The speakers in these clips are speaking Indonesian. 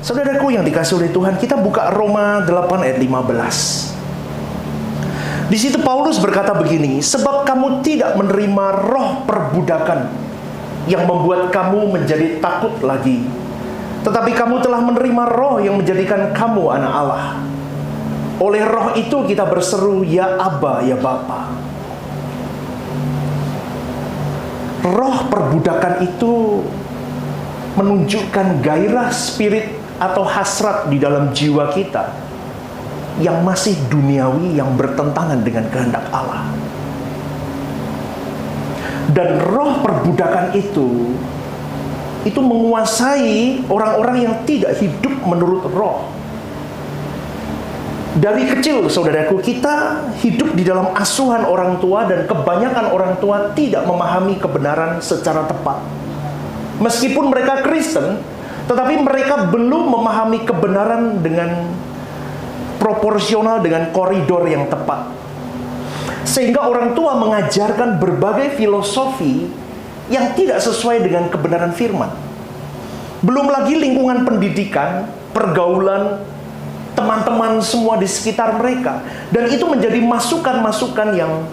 Saudaraku yang dikasihi oleh Tuhan, kita buka Roma 8 ayat 15. Di situ Paulus berkata begini, sebab kamu tidak menerima roh perbudakan yang membuat kamu menjadi takut lagi, tetapi kamu telah menerima roh yang menjadikan kamu anak Allah. Oleh roh itu kita berseru, ya Aba, ya Bapa. Roh perbudakan itu menunjukkan gairah spirit atau hasrat di dalam jiwa kita yang masih duniawi, yang bertentangan dengan kehendak Allah. Dan roh perbudakan itu menguasai orang-orang yang tidak hidup menurut roh. Dari kecil, saudaraku, kita hidup di dalam asuhan orang tua, dan kebanyakan orang tua tidak memahami kebenaran secara tepat. Meskipun mereka Kristen, tetapi mereka belum memahami kebenaran dengan proporsional, dengan koridor yang tepat. Sehingga orang tua mengajarkan berbagai filosofi yang tidak sesuai dengan kebenaran firman. Belum lagi lingkungan pendidikan, pergaulan, teman-teman semua di sekitar mereka. Dan itu menjadi masukan-masukan yang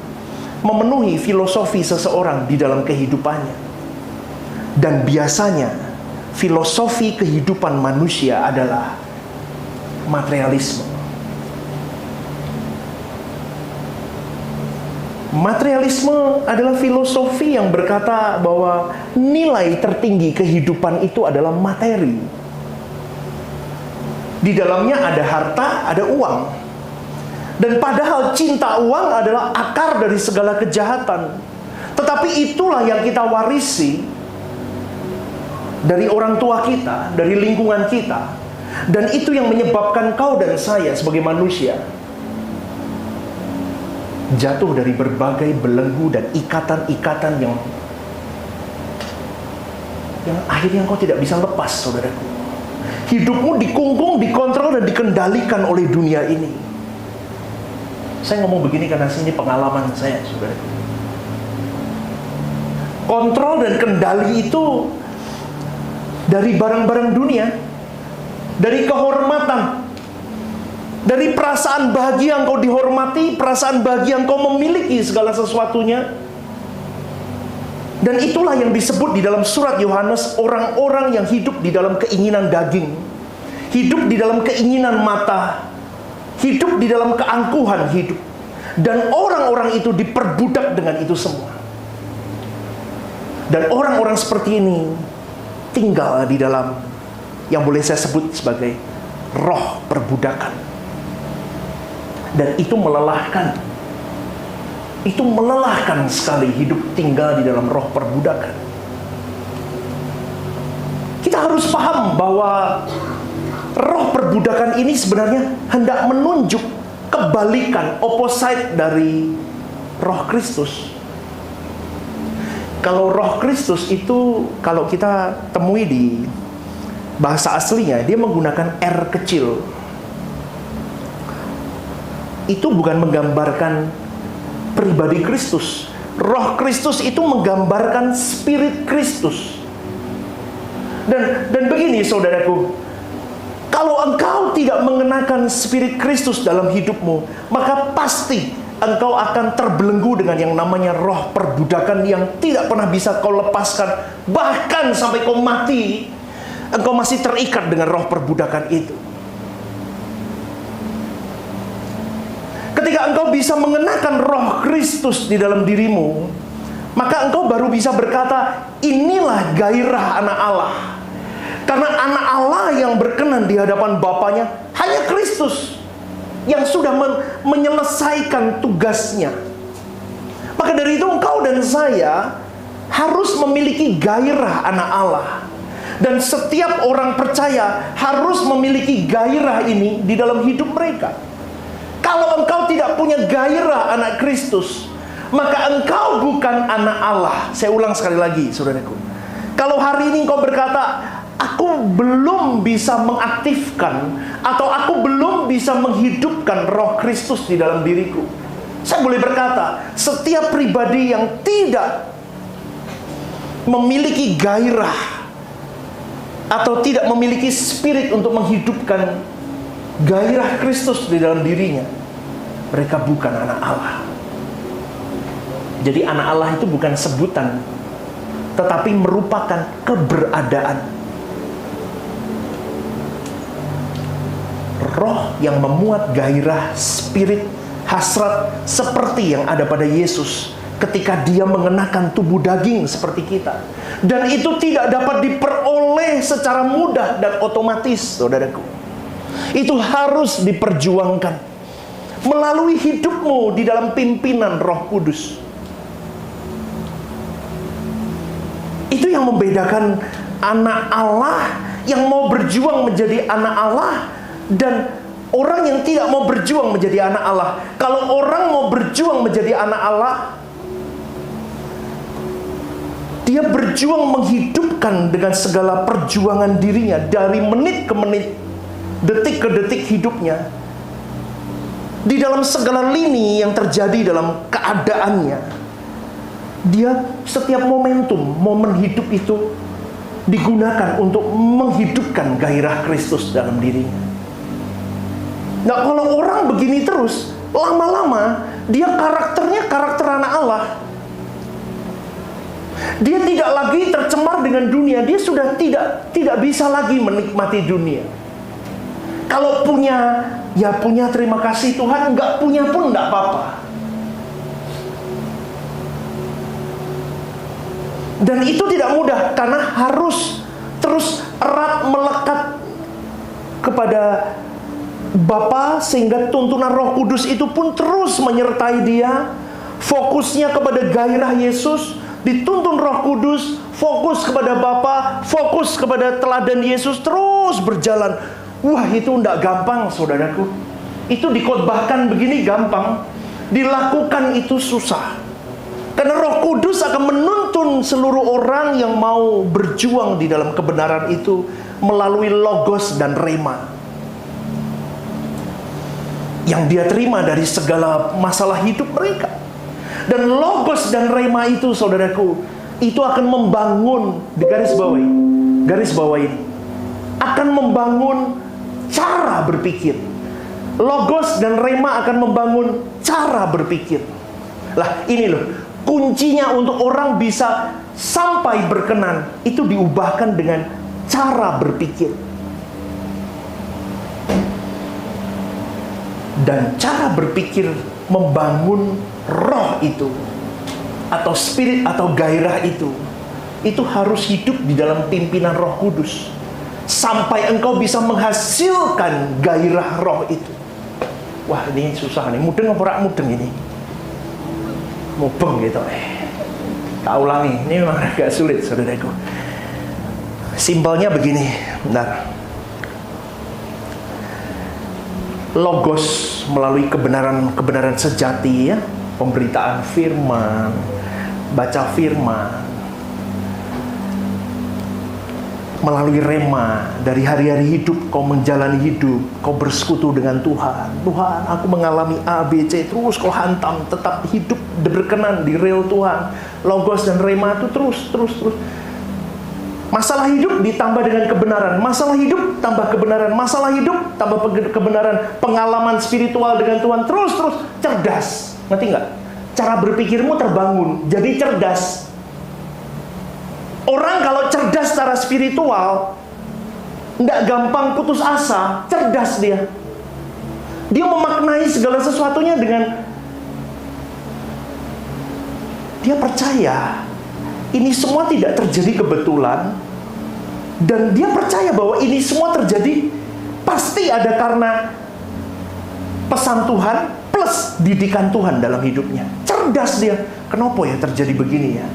memenuhi filosofi seseorang di dalam kehidupannya. Dan biasanya filosofi kehidupan manusia adalah materialisme. Materialisme adalah filosofi yang berkata bahwa nilai tertinggi kehidupan itu adalah materi. Di dalamnya ada harta, ada uang. Dan padahal cinta uang adalah akar dari segala kejahatan. Tetapi itulah yang kita warisi dari orang tua kita, dari lingkungan kita. Dan itu yang menyebabkan kau dan saya sebagai manusia jatuh dari berbagai belenggu dan ikatan-ikatan yang akhirnya kau tidak bisa lepas, saudaraku. Hidupmu dikungkung, dikontrol, dan dikendalikan oleh dunia ini. Saya ngomong begini karena ini pengalaman saya, saudaraku. Kontrol dan kendali itu dari barang-barang dunia, dari kehormatan, dari perasaan bahagia engkau dihormati, perasaan bahagia engkau memiliki segala sesuatunya. Dan itulah yang disebut di dalam surat Yohanes, orang-orang yang hidup di dalam keinginan daging, hidup di dalam keinginan mata, hidup di dalam keangkuhan hidup. Dan orang-orang itu diperbudak dengan itu semua. Dan orang-orang seperti ini tinggal di dalam yang boleh saya sebut sebagai roh perbudakan. Dan itu melelahkan. Itu melelahkan sekali hidup tinggal di dalam roh perbudakan. Kita harus paham bahwa roh perbudakan ini sebenarnya hendak menunjuk kebalikan, opposite dari roh Kristus. Kalau roh Kristus itu, kalau kita temui di bahasa aslinya, dia menggunakan R kecil. Itu bukan menggambarkan pribadi Kristus. Roh Kristus itu menggambarkan spirit Kristus. Dan begini, saudaraku, kalau engkau tidak mengenakan spirit Kristus dalam hidupmu, maka pasti engkau akan terbelenggu dengan yang namanya roh perbudakan yang tidak pernah bisa kau lepaskan. Bahkan sampai kau mati, engkau masih terikat dengan roh perbudakan itu. Ketika engkau bisa mengenakan roh Kristus di dalam dirimu, maka engkau baru bisa berkata, inilah gairah anak Allah. Karena anak Allah yang berkenan di hadapan Bapanya hanya Kristus yang sudah menyelesaikan tugasnya. Maka dari itu engkau dan saya harus memiliki gairah anak Allah. Dan setiap orang percaya harus memiliki gairah ini di dalam hidup mereka. Kalau engkau tidak punya gairah anak Kristus, maka engkau bukan anak Allah. Saya ulang sekali lagi, saudaraku. Kalau hari ini engkau berkata, aku belum bisa mengaktifkan, atau aku belum bisa menghidupkan roh Kristus di dalam diriku, saya boleh berkata, setiap pribadi yang tidak memiliki gairah atau tidak memiliki spirit untuk menghidupkan gairah Kristus di dalam dirinya, mereka bukan anak Allah. Jadi anak Allah itu bukan sebutan, tetapi merupakan keberadaan. Roh yang memuat gairah, spirit, hasrat seperti yang ada pada Yesus ketika dia mengenakan tubuh daging seperti kita. Dan itu tidak dapat diperoleh secara mudah dan otomatis, saudaraku. Itu harus diperjuangkan melalui hidupmu di dalam pimpinan Roh Kudus. Itu yang membedakan anak Allah yang mau berjuang menjadi anak Allah dan orang yang tidak mau berjuang menjadi anak Allah. Kalau orang mau berjuang menjadi anak Allah, dia berjuang menghidupkan dengan segala perjuangan dirinya dari menit ke menit, detik ke detik hidupnya, di dalam segala lini yang terjadi dalam keadaannya. Dia setiap momen hidup itu digunakan untuk menghidupkan gairah Kristus dalam dirinya. Nah, kalau orang begini terus, lama-lama dia karakternya karakter anak Allah. Dia tidak lagi tercemar dengan dunia. Dia sudah tidak bisa lagi menikmati dunia. Kalau punya, ya punya, terima kasih Tuhan. Enggak punya pun enggak apa-apa. Dan itu tidak mudah, karena harus terus erat melekat kepada Bapa, sehingga tuntunan Roh Kudus itu pun terus menyertai dia. Fokusnya kepada gairah Yesus, dituntun Roh Kudus, fokus kepada Bapa, fokus kepada teladan Yesus, terus berjalan. Wah, itu tidak gampang, saudaraku. Itu dikhotbahkan begini gampang, dilakukan itu susah. Karena Roh Kudus akan menuntun seluruh orang yang mau berjuang di dalam kebenaran itu melalui logos dan rema yang dia terima dari segala masalah hidup mereka. Dan logos dan rema itu, saudaraku, itu akan membangun, di garis bawah ini, akan membangun cara berpikir. Logos dan rema akan membangun cara berpikir. Lah, ini loh, kuncinya untuk orang bisa sampai berkenan, itu diubahkan dengan cara berpikir. Dan cara berpikir membangun roh itu, atau spirit atau gairah itu harus hidup di dalam pimpinan Roh Kudus sampai engkau bisa menghasilkan gairah roh itu. Wah, ini susah nih, mudeng apa ora mudeng ini? Mubeng gitu. Tak ulangi, ini memang agak sulit, saudaraku. Simpelnya begini, bentar. Logos melalui kebenaran sejati, ya, pemberitaan firman, baca firman. Melalui rema, dari hari-hari hidup kau menjalani hidup, kau bersekutu dengan Tuhan. Tuhan, aku mengalami A, B, C, terus kau hantam, tetap hidup berkenan di rel Tuhan. Logos dan rema itu terus. Masalah hidup ditambah dengan kebenaran, masalah hidup tambah kebenaran, masalah hidup tambah kebenaran, pengalaman spiritual dengan Tuhan, terus cerdas. Ngerti nggak? Cara berpikirmu terbangun, jadi cerdas. Orang kalau cerdas secara spiritual, nggak gampang putus asa, cerdas dia. Dia memaknai segala sesuatunya dengan, dia percaya ini semua tidak terjadi kebetulan, dan dia percaya bahwa ini semua terjadi pasti ada karena pesan Tuhan plus didikan Tuhan dalam hidupnya. Cerdas dia. Kenapa ya terjadi begini ya?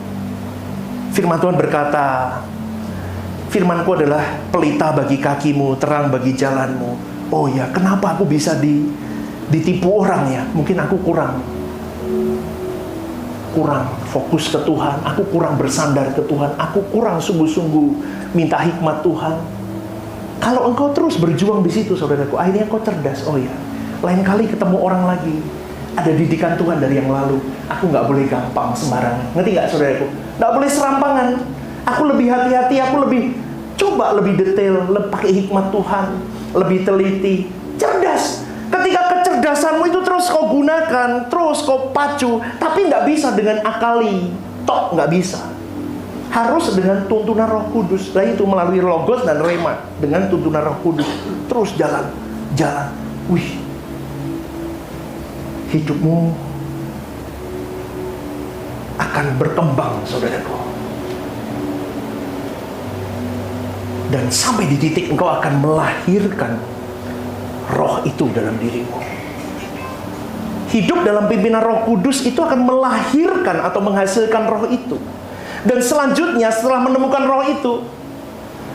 Firman Tuhan berkata, firman-Ku adalah pelita bagi kakimu, terang bagi jalanmu. Oh ya, kenapa aku bisa ditipu orang ya? Mungkin aku kurang fokus ke Tuhan, aku kurang bersandar ke Tuhan, aku kurang sungguh-sungguh minta hikmat Tuhan. Kalau engkau terus berjuang di situ, saudaraku, akhirnya engkau cerdas. Oh ya, lain kali ketemu orang lagi, ada didikan Tuhan dari yang lalu. Aku nggak boleh gampang sembarangan. Ngerti nggak, saudaraku? Nggak boleh serampangan. Aku lebih hati-hati, aku lebih Coba lebih detail, pakai hikmat Tuhan, lebih teliti, cerdas. Ketika kecerdasanmu itu terus kau gunakan, terus kau pacu, tapi nggak bisa dengan akali, tok nggak bisa. Harus dengan tuntunan Roh Kudus. Nah itu melalui logos dan rema, dengan tuntunan Roh Kudus. Terus jalan. Wih, hidupmu akan berkembang, saudaraku. Dan sampai di titik engkau akan melahirkan roh itu dalam dirimu. Hidup dalam pimpinan Roh Kudus itu akan melahirkan atau menghasilkan roh itu. Dan selanjutnya setelah menemukan roh itu,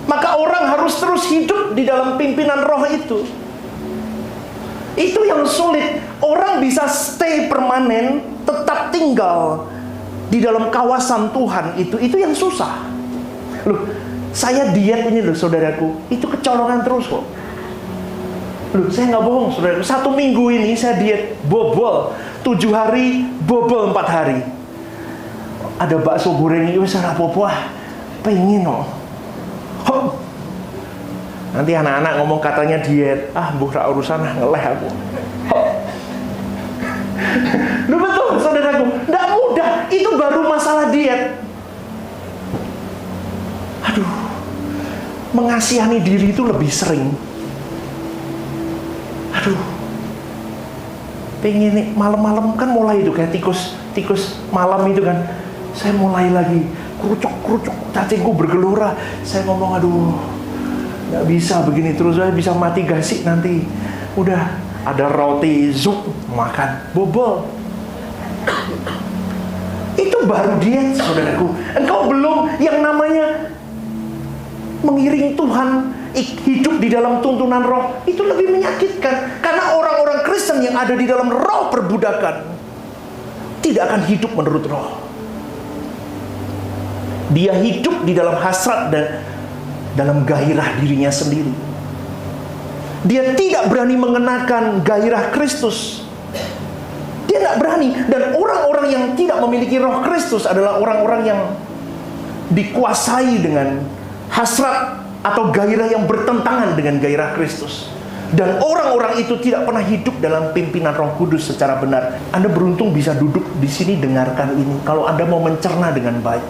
maka orang harus terus hidup di dalam pimpinan roh itu. Itu yang sulit. Orang bisa stay permanen, tetap tinggal di dalam kawasan Tuhan itu yang susah. Loh, saya diet ini loh saudaraku, itu kecolongan terus kok. Loh, saya nggak bohong saudaraku, 1 minggu ini saya diet bobol 7 hari, bobol 4 hari. Ada bakso goreng itu saya apa-apa, pengen loh. Nanti anak-anak ngomong katanya diet, buh urusan ngeleh aku. Loh betul saudaraku, nggak mudah, itu baru masalah diet. Aduh, mengasihani diri itu lebih sering. Aduh, pengen nih malam-malam kan mulai itu kayak tikus malam itu kan. Saya mulai lagi kerucuk, cacingku bergelora. Saya ngomong, aduh, nggak bisa begini terus, saya bisa mati gak sih nanti. Udah ada roti zuk, makan bobol. Itu baru diet saudaraku. Engkau belum yang namanya mengiring Tuhan, hidup di dalam tuntunan roh. Itu lebih menyakitkan. Karena orang-orang Kristen yang ada di dalam roh perbudakan tidak akan hidup menurut roh. Dia hidup di dalam hasrat dan dalam gairah dirinya sendiri. Dia tidak berani mengenakan gairah Kristus. Dia tidak berani. Dan orang-orang yang tidak memiliki roh Kristus adalah orang-orang yang dikuasai dengan hasrat atau gairah yang bertentangan dengan gairah Kristus. Dan orang-orang itu tidak pernah hidup dalam pimpinan Roh Kudus secara benar. Anda beruntung bisa duduk di sini dengarkan ini. Kalau Anda mau mencerna dengan baik,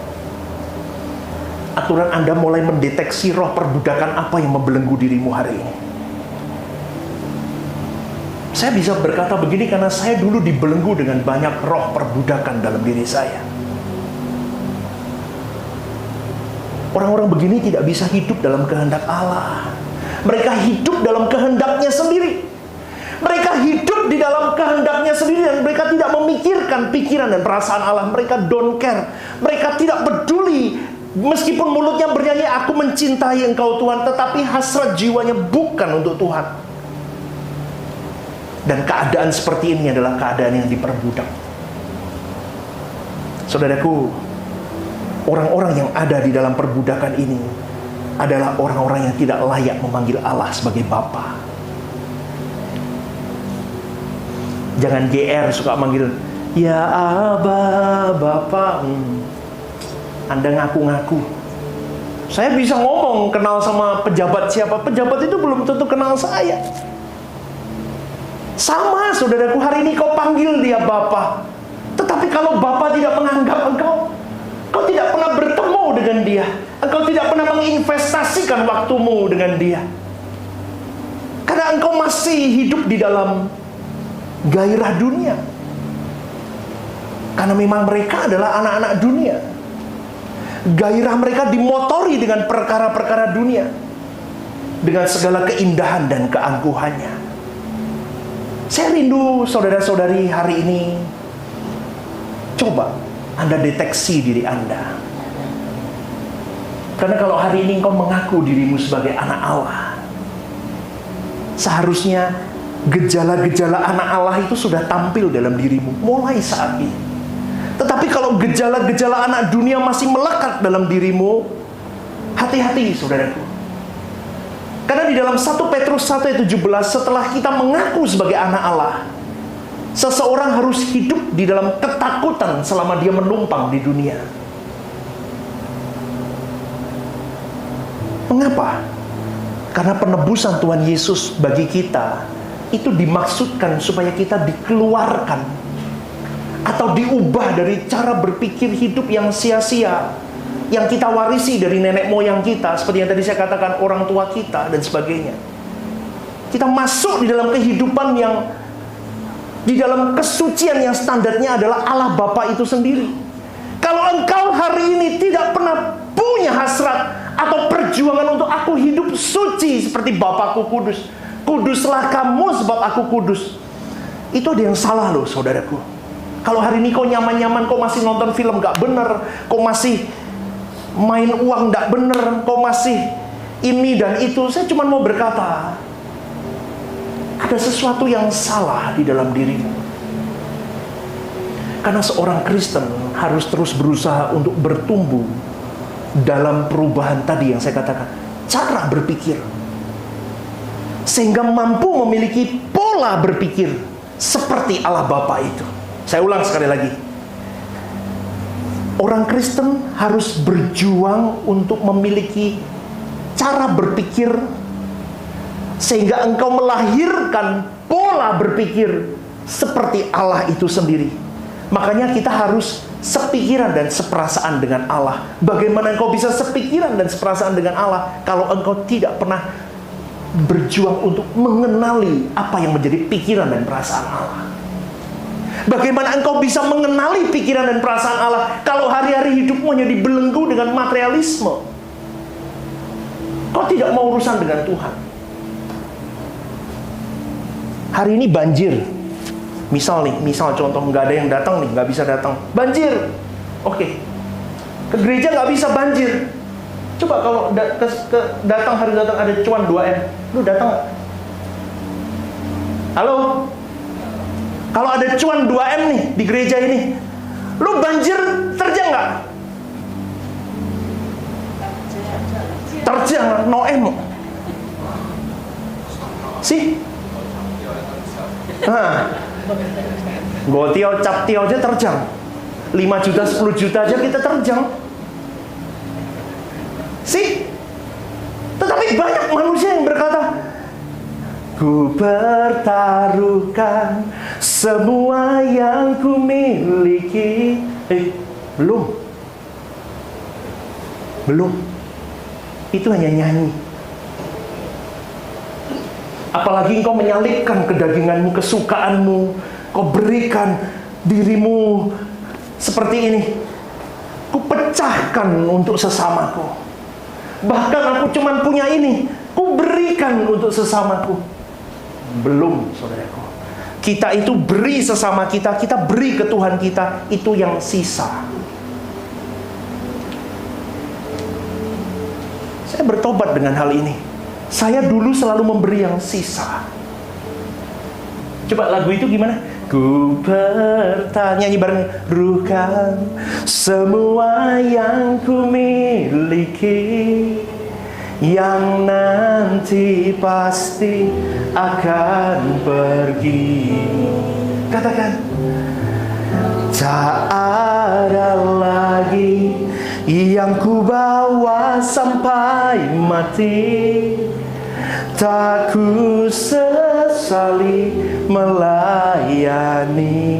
aturan Anda mulai mendeteksi roh perbudakan apa yang membelenggu dirimu hari ini. Saya bisa berkata begini karena saya dulu dibelenggu dengan banyak roh perbudakan dalam diri saya. Orang-orang begini tidak bisa hidup dalam kehendak Allah. Mereka hidup dalam kehendaknya sendiri. Mereka hidup di dalam kehendaknya sendiri dan mereka tidak memikirkan pikiran dan perasaan Allah. Mereka don't care. Mereka tidak peduli. Meskipun mulutnya bernyanyi, aku mencintai engkau Tuhan, tetapi hasrat jiwanya bukan untuk Tuhan. Dan keadaan seperti ini adalah keadaan yang diperbudak. Saudaraku, orang-orang yang ada di dalam perbudakan ini adalah orang-orang yang tidak layak memanggil Allah sebagai Bapa. Jangan GR suka manggil, ya Aba, Bapa. Anda ngaku-ngaku. Saya bisa ngomong kenal sama pejabat siapa. Pejabat itu belum tentu kenal saya. Sama saudaraku, hari ini kau panggil dia Bapa. Tetapi kalau Bapa tidak menganggap engkau, kau tidak pernah bertemu dengan dia. Engkau tidak pernah menginvestasikan waktumu dengan dia. Karena engkau masih hidup di dalam gairah dunia. Karena memang mereka adalah anak-anak dunia. Gairah mereka dimotori dengan perkara-perkara dunia, dengan segala keindahan dan keangkuhannya. Saya rindu saudara-saudari hari ini, coba Anda deteksi diri Anda. Karena kalau hari ini engkau mengaku dirimu sebagai anak Allah, seharusnya gejala-gejala anak Allah itu sudah tampil dalam dirimu mulai saat ini. Tetapi kalau gejala-gejala anak dunia masih melekat dalam dirimu, hati-hati saudaraku. Karena di dalam 1 Petrus 1 ayat 17, setelah kita mengaku sebagai anak Allah, seseorang harus hidup di dalam ketakutan selama dia menumpang di dunia. Mengapa? Karena penebusan Tuhan Yesus bagi kita itu dimaksudkan supaya kita dikeluarkan atau diubah dari cara berpikir hidup yang sia-sia yang kita warisi dari nenek moyang kita, seperti yang tadi saya katakan, orang tua kita dan sebagainya. Kita masuk di dalam kehidupan yang di dalam kesucian yang standarnya adalah Allah Bapa itu sendiri. Kalau engkau hari ini tidak pernah punya hasrat atau perjuangan untuk aku hidup suci seperti Bapakku kudus, kuduslah kamu sebab aku kudus, itu ada yang salah loh saudaraku. Kalau hari ini kau nyaman-nyaman, kau masih nonton film gak bener, kau masih main uang gak bener, kau masih ini dan itu, saya cuma mau berkata, ada sesuatu yang salah di dalam dirimu. Karena seorang Kristen harus terus berusaha untuk bertumbuh dalam perubahan tadi yang saya katakan, cara berpikir, sehingga mampu memiliki pola berpikir seperti Allah Bapa itu. Saya ulang sekali lagi, orang Kristen harus berjuang untuk memiliki cara berpikir sehingga engkau melahirkan pola berpikir seperti Allah itu sendiri. Makanya kita harus sepikiran dan seperasaan dengan Allah. Bagaimana engkau bisa sepikiran dan seperasaan dengan Allah kalau engkau tidak pernah berjuang untuk mengenali apa yang menjadi pikiran dan perasaan Allah? Bagaimana engkau bisa mengenali pikiran dan perasaan Allah kalau hari-hari hidupmu hanya dibelenggu dengan materialisme? Kau tidak mau urusan dengan Tuhan. Hari ini banjir. Misal contoh, nggak ada yang datang nih, nggak bisa datang. Banjir. Oke. Ke gereja nggak bisa banjir. Coba kalau datang hari datang ada cuan 2M. Lu datang nggak? Halo? Kalau ada cuan 2M nih di gereja ini, lu banjir terjang nggak? Terjang, noem. Sih? Gotio, captio aja terjang. 5 juta, 10 juta aja kita terjang. Sih? Tetapi banyak manusia yang berkata, ku pertaruhkan semua yang ku miliki. Belum. Itu hanya nyanyi. Apalagi engkau menyalipkan kedaginganmu, kesukaanmu, kau berikan dirimu seperti ini. Ku pecahkan untuk sesamaku. Bahkan aku cuma punya ini, ku berikan untuk sesamaku. Belum, saudaraku. Kita itu beri sesama kita, kita beri ke Tuhan kita, itu yang sisa. Saya bertobat dengan hal ini. Saya dulu selalu memberi yang sisa. Coba lagu itu gimana? Ku nyanyi bareng. Ruhkan semua yang ku miliki, yang nanti pasti akan pergi. Katakan, tak ada lagi yang ku bawa sampai mati, tak ku sesali melayani.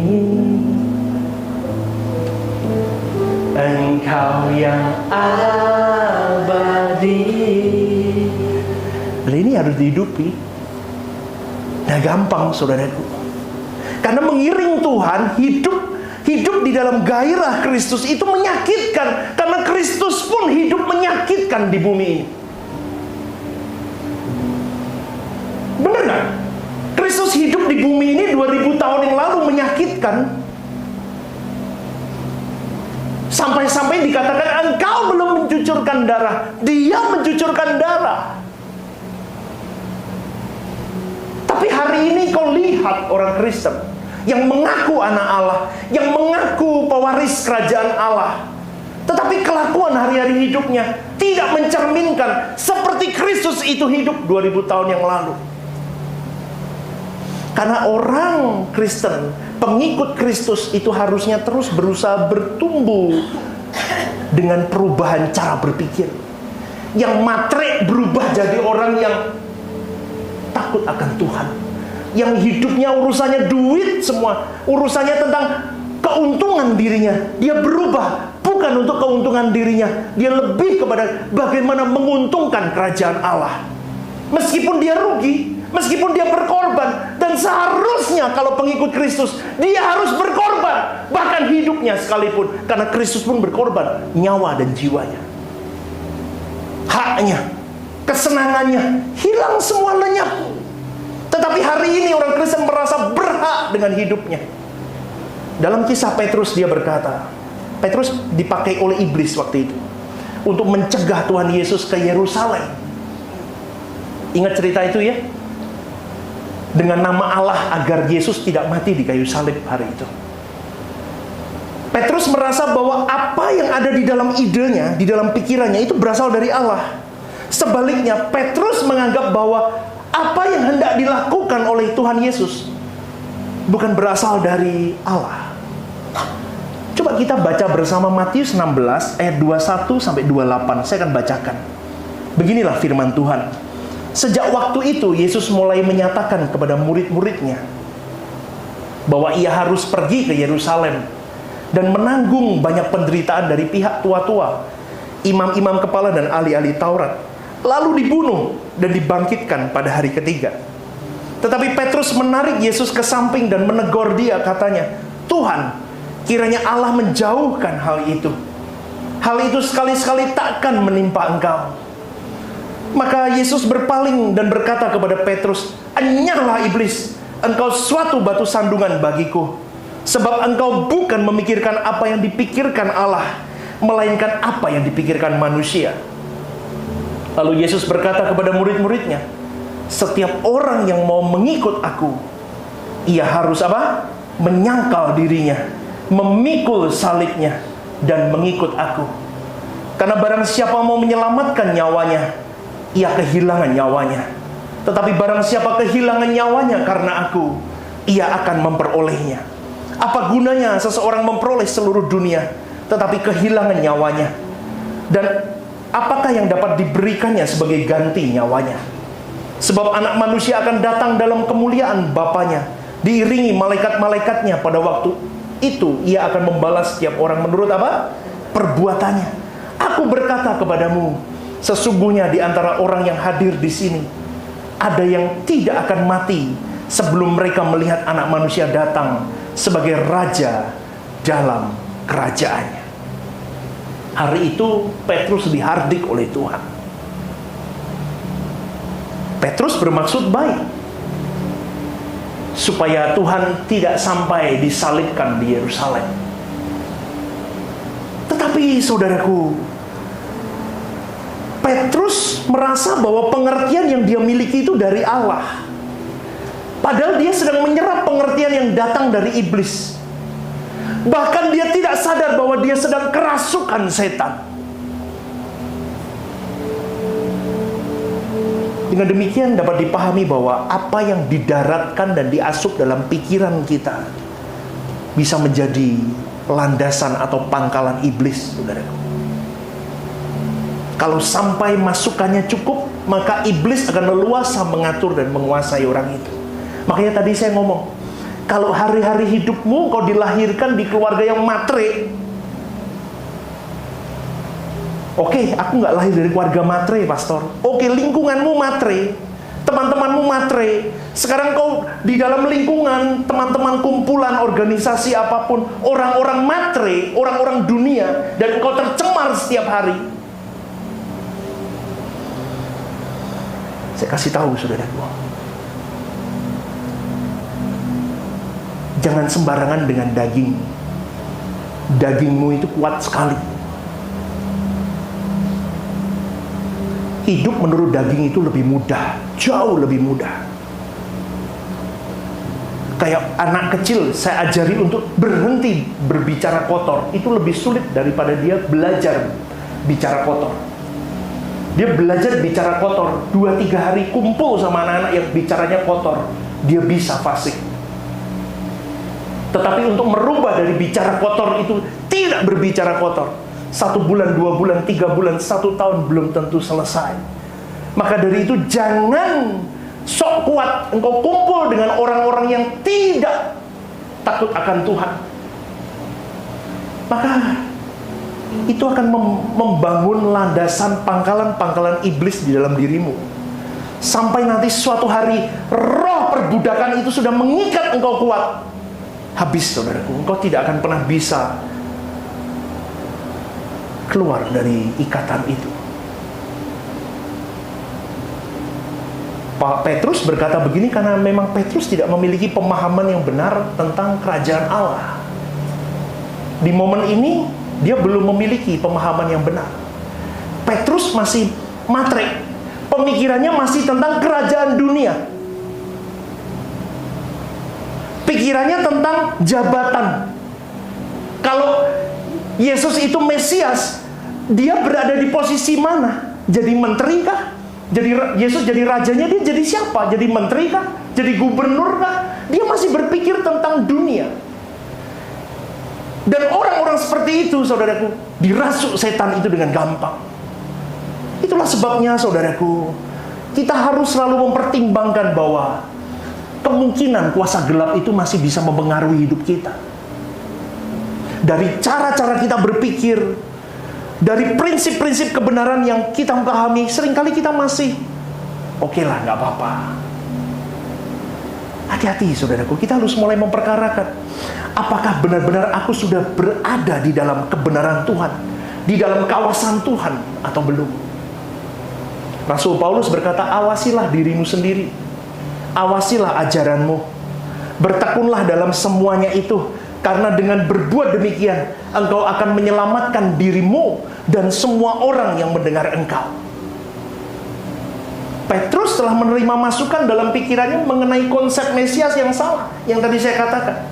Engkau yang abadi. Dan ini harus dihidupi. Nah, gampang saudaraku. Karena mengiring Tuhan, hidup di dalam gairah Kristus itu menyakitkan. Karena Kristus pun hidup menyakitkan di bumi ini. Benar gak? Kristus hidup di bumi ini 2000 tahun yang lalu menyakitkan. Sampai-sampai dikatakan engkau belum mencucurkan darah. Dia mencucurkan darah. Tapi hari ini kau lihat orang Kristen yang mengaku anak Allah, yang mengaku pewaris kerajaan Allah, tetapi kelakuan hari-hari hidupnya tidak mencerminkan seperti Kristus itu hidup 2000 tahun yang lalu. Karena orang Kristen, pengikut Kristus itu harusnya terus berusaha bertumbuh dengan perubahan cara berpikir. Yang matre berubah jadi orang yang takut akan Tuhan. Yang hidupnya urusannya duit semua, urusannya tentang keuntungan dirinya. Dia berubah bukan untuk keuntungan dirinya, dia lebih kepada bagaimana menguntungkan kerajaan Allah. Meskipun dia rugi, meskipun dia berkorban, dan seharusnya kalau pengikut Kristus dia harus berkorban, bahkan hidupnya sekalipun, karena Kristus pun berkorban nyawa dan jiwanya. Haknya, kesenangannya hilang semua, lenyap. Tetapi hari ini orang Kristen merasa berhak dengan hidupnya. Dalam kisah Petrus dia berkata, Petrus dipakai oleh iblis waktu itu untuk mencegah Tuhan Yesus ke Yerusalem. Ingat cerita itu ya? Dengan nama Allah agar Yesus tidak mati di kayu salib hari itu. Petrus merasa bahwa apa yang ada di dalam idenya, di dalam pikirannya itu berasal dari Allah. Sebaliknya, Petrus menganggap bahwa apa yang hendak dilakukan oleh Tuhan Yesus bukan berasal dari Allah. Coba kita baca bersama Matius 16 ayat 21 sampai 28. Saya akan bacakan. Beginilah firman Tuhan. Sejak waktu itu Yesus mulai menyatakan kepada murid-muridnya bahwa ia harus pergi ke Yerusalem dan menanggung banyak penderitaan dari pihak tua-tua, imam-imam kepala dan ahli-ahli Taurat, lalu dibunuh dan dibangkitkan pada hari ketiga. Tetapi Petrus menarik Yesus ke samping dan menegur dia, katanya, "Tuhan, kiranya Allah menjauhkan hal itu. Hal itu sekali-sekali takkan menimpa engkau." Maka Yesus berpaling dan berkata kepada Petrus, "Enyahlah iblis, engkau suatu batu sandungan bagiku. Sebab engkau bukan memikirkan apa yang dipikirkan Allah, melainkan apa yang dipikirkan manusia." Lalu Yesus berkata kepada murid-muridnya, "Setiap orang yang mau mengikut aku, ia harus apa? Menyangkal dirinya, memikul salibnya, dan mengikut aku. Karena barang siapa mau menyelamatkan nyawanya, ia kehilangan nyawanya. Tetapi barang siapa kehilangan nyawanya karena aku, ia akan memperolehnya. Apa gunanya seseorang memperoleh seluruh dunia, tetapi kehilangan nyawanya? Dan apakah yang dapat diberikannya sebagai ganti nyawanya? Sebab anak manusia akan datang dalam kemuliaan Bapanya, diiringi malaikat-malaikatnya. Pada waktu itu ia akan membalas setiap orang menurut apa? Perbuatannya. Aku berkata kepadamu, sesungguhnya di antara orang yang hadir di sini ada yang tidak akan mati sebelum mereka melihat anak manusia datang sebagai raja dalam kerajaannya." Hari itu Petrus dihardik oleh Tuhan. Petrus bermaksud baik supaya Tuhan tidak sampai disalibkan di Yerusalem. Tetapi saudaraku, Petrus merasa bahwa pengertian yang dia miliki itu dari Allah. Padahal dia sedang menyerap pengertian yang datang dari iblis. Bahkan dia tidak sadar bahwa dia sedang kerasukan setan. Dengan demikian dapat dipahami bahwa apa yang didaratkan dan diasup dalam pikiran kita bisa menjadi landasan atau pangkalan iblis, saudara. Kalau sampai masukannya cukup, maka iblis akan leluasa mengatur dan menguasai orang itu. Makanya tadi saya ngomong, kalau hari-hari hidupmu kau dilahirkan di keluarga yang matre. Oke, aku nggak lahir dari keluarga matre, pastor. Oke, lingkunganmu matre, teman-temanmu matre. Sekarang kau di dalam lingkungan, teman-teman kumpulan, organisasi apapun, orang-orang matre, orang-orang dunia, dan kau tercemar setiap hari. Saya kasih tahu saudaraku, jangan sembarangan dengan daging. Dagingmu itu kuat sekali. Hidup menurut daging itu lebih mudah, jauh lebih mudah. Kayak anak kecil, saya ajari untuk berhenti berbicara kotor. Itu lebih sulit daripada dia belajar bicara kotor. Dia belajar bicara kotor, 2-3 hari kumpul sama anak-anak yang bicaranya kotor, dia bisa fasik. Tetapi untuk merubah dari bicara kotor itu tidak berbicara kotor, 1 bulan, 2 bulan, 3 bulan, 1 tahun belum tentu selesai. Maka dari itu jangan sok kuat engkau kumpul dengan orang-orang yang tidak takut akan Tuhan. Maka itu akan membangun landasan pangkalan-pangkalan iblis di dalam dirimu. Sampai nanti suatu hari roh perbudakan itu sudah mengikat engkau kuat. Habis, saudaraku, engkau tidak akan pernah bisa keluar dari ikatan itu. Pak Petrus berkata begini karena memang Petrus tidak memiliki pemahaman yang benar tentang kerajaan Allah. Di momen ini dia belum memiliki pemahaman yang benar. Petrus masih matre. Pemikirannya masih tentang kerajaan dunia. Pikirannya tentang jabatan. Kalau Yesus itu Mesias, dia berada di posisi mana? Jadi menteri kah? Yesus jadi rajanya, dia jadi siapa? Jadi menteri kah? Jadi gubernur kah? Dia masih berpikir tentang dunia. Dan orang-orang seperti itu, saudaraku, dirasuk setan itu dengan gampang. Itulah sebabnya, saudaraku, kita harus selalu mempertimbangkan bahwa kemungkinan kuasa gelap itu masih bisa mempengaruhi hidup kita. Dari cara-cara kita berpikir, dari prinsip-prinsip kebenaran yang kita pahami, seringkali kita masih oke lah, nggak apa-apa. Hati-hati, saudaraku, kita harus mulai memperkarakan, apakah benar-benar aku sudah berada di dalam kebenaran Tuhan, di dalam kawasan Tuhan, atau belum. Rasul Paulus berkata, awasilah dirimu sendiri, awasilah ajaranmu, bertekunlah dalam semuanya itu, karena dengan berbuat demikian engkau akan menyelamatkan dirimu dan semua orang yang mendengar engkau. Petrus telah menerima masukan dalam pikirannya mengenai konsep Mesias yang salah, yang tadi saya katakan.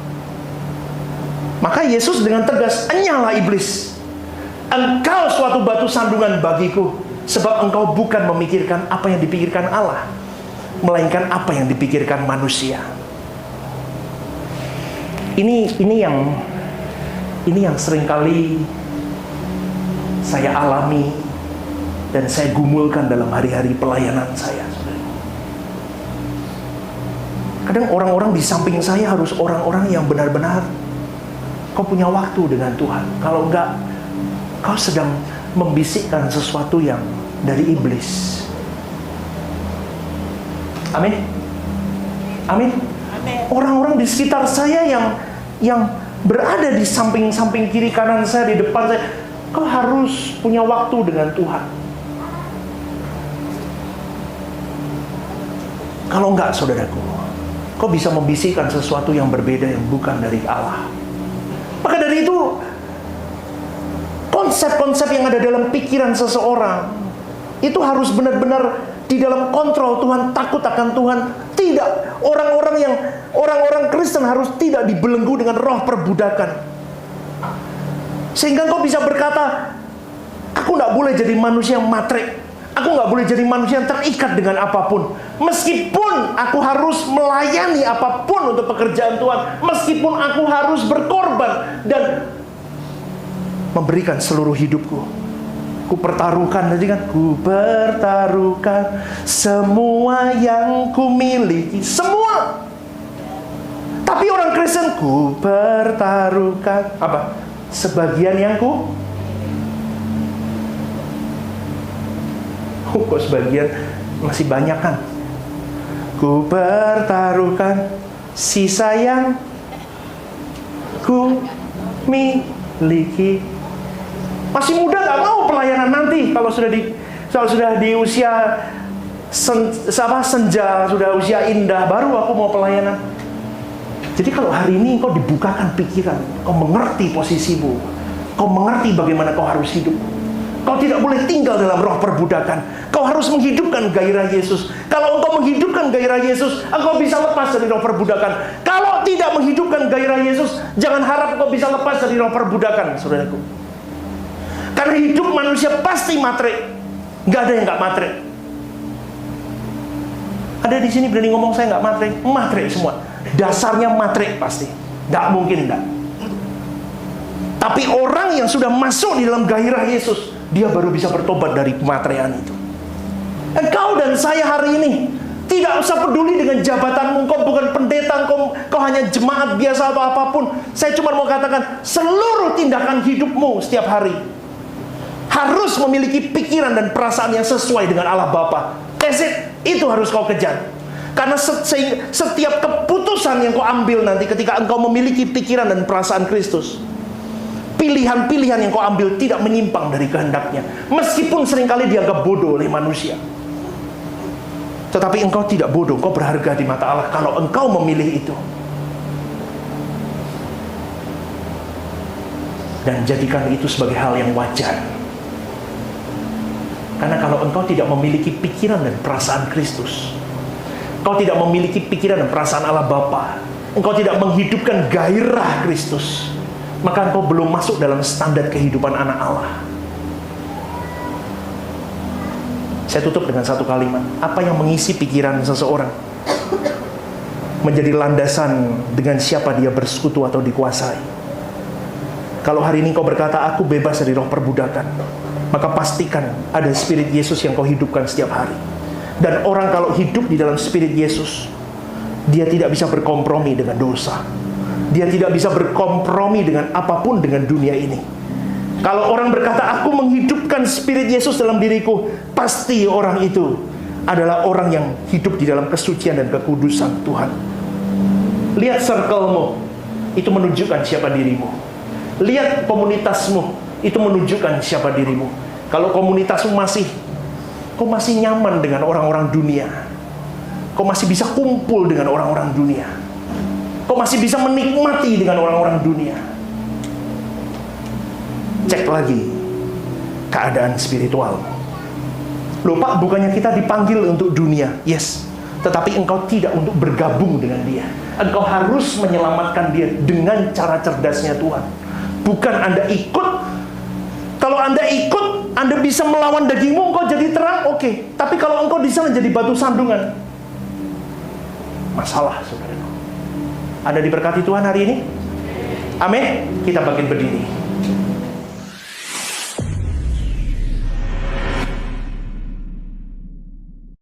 Maka Yesus dengan tegas, enyalah iblis, engkau suatu batu sandungan bagiku, sebab engkau bukan memikirkan apa yang dipikirkan Allah, melainkan apa yang dipikirkan manusia. Ini yang seringkali saya alami dan saya gumulkan dalam hari-hari pelayanan saya. Kadang orang-orang di samping saya harus orang-orang yang benar-benar kau punya waktu dengan Tuhan. Kalau enggak, kau sedang membisikkan sesuatu yang dari iblis. Amin. Amin. Orang-orang di sekitar saya yang berada di samping-samping kiri kanan saya, di depan saya, kau harus punya waktu dengan Tuhan. Kalau enggak, saudaraku, kau bisa membisikkan sesuatu yang berbeda, yang bukan dari Allah. Maka dari itu, konsep-konsep yang ada dalam pikiran seseorang itu harus benar-benar di dalam kontrol Tuhan, takut akan Tuhan. Tidak, orang-orang Kristen harus tidak dibelenggu dengan roh perbudakan. Sehingga kau bisa berkata, aku nggak boleh jadi manusia yang matre, aku nggak boleh jadi manusia yang terikat dengan apapun. Meskipun aku harus melayani apapun untuk pekerjaan Tuhan, meskipun aku harus berkorban dan memberikan seluruh hidupku. Ku pertaruhkan, tadi kan, ku pertaruhkan semua yang ku miliki, semua. Tapi orang Kristen, ku pertaruhkan apa? Sebagian yang ku kok sebagian, masih banyak kan? Ku pertaruhkan sisa yang ku miliki. Masih muda nggak mau pelayanan nanti. Kalau sudah di usia senja, sudah usia indah, baru aku mau pelayanan. Jadi kalau hari ini kau dibukakan pikiran, kau mengerti posisimu, kau mengerti bagaimana kau harus hidup. Kau tidak boleh tinggal dalam roh perbudakan. Kau harus menghidupkan gairah Yesus. Kalau engkau menghidupkan gairah Yesus, engkau bisa lepas dari roh perbudakan. Kalau tidak menghidupkan gairah Yesus, jangan harap engkau bisa lepas dari roh perbudakan, saudaraku. Karena hidup manusia pasti matre. Nggak ada yang nggak matre. Ada di sini berani ngomong saya nggak matre? Matre semua. Dasarnya matre pasti. Nggak mungkin nggak. Tapi orang yang sudah masuk di dalam gairah Yesus, dia baru bisa bertobat dari kematerian itu. Engkau dan saya hari ini tidak usah peduli dengan jabatanmu. Engkau bukan pendeta, engkau hanya jemaat biasa atau apapun. Saya cuma mau katakan, seluruh tindakan hidupmu setiap hari harus memiliki pikiran dan perasaan yang sesuai dengan Allah Bapa. That's it. Itu harus kau kejar. Karena setiap keputusan yang kau ambil nanti ketika engkau memiliki pikiran dan perasaan Kristus, pilihan-pilihan yang kau ambil tidak menyimpang dari kehendaknya. Meskipun seringkali dianggap bodoh oleh manusia, tetapi engkau tidak bodoh, engkau berharga di mata Allah kalau engkau memilih itu. Dan jadikan itu sebagai hal yang wajar. Karena kalau engkau tidak memiliki pikiran dan perasaan Kristus, engkau tidak memiliki pikiran dan perasaan Allah Bapa, engkau tidak menghidupkan gairah Kristus, maka engkau belum masuk dalam standar kehidupan anak Allah. Saya tutup dengan satu kalimat. Apa yang mengisi pikiran seseorang menjadi landasan dengan siapa dia bersekutu atau dikuasai. Kalau hari ini kau berkata, aku bebas dari roh perbudakan, maka pastikan ada Spirit Yesus yang kau hidupkan setiap hari. Dan orang kalau hidup di dalam Spirit Yesus, dia tidak bisa berkompromi dengan dosa. Dia tidak bisa berkompromi dengan apapun dengan dunia ini. Kalau orang berkata, aku menghidupkan Spirit Yesus dalam diriku, pasti orang itu adalah orang yang hidup di dalam kesucian dan kekudusan Tuhan. Lihat circle-mu, itu menunjukkan siapa dirimu. Lihat komunitasmu, itu menunjukkan siapa dirimu. Kalau komunitasmu kau masih nyaman dengan orang-orang dunia, kau masih bisa kumpul dengan orang-orang dunia, kau masih bisa menikmati dengan orang-orang dunia, cek lagi keadaan spiritual. Loh Pak, bukannya kita dipanggil untuk dunia? Yes, tetapi engkau tidak untuk bergabung dengan dia. Engkau harus menyelamatkan dia dengan cara cerdasnya Tuhan. Bukan Anda ikut. Kalau Anda ikut, Anda bisa melawan dagingmu, engkau jadi terang, oke. Tapi kalau engkau di sana jadi batu sandungan, masalah, saudara. Anda diberkati Tuhan hari ini? Amin. Kita bangkit berdiri.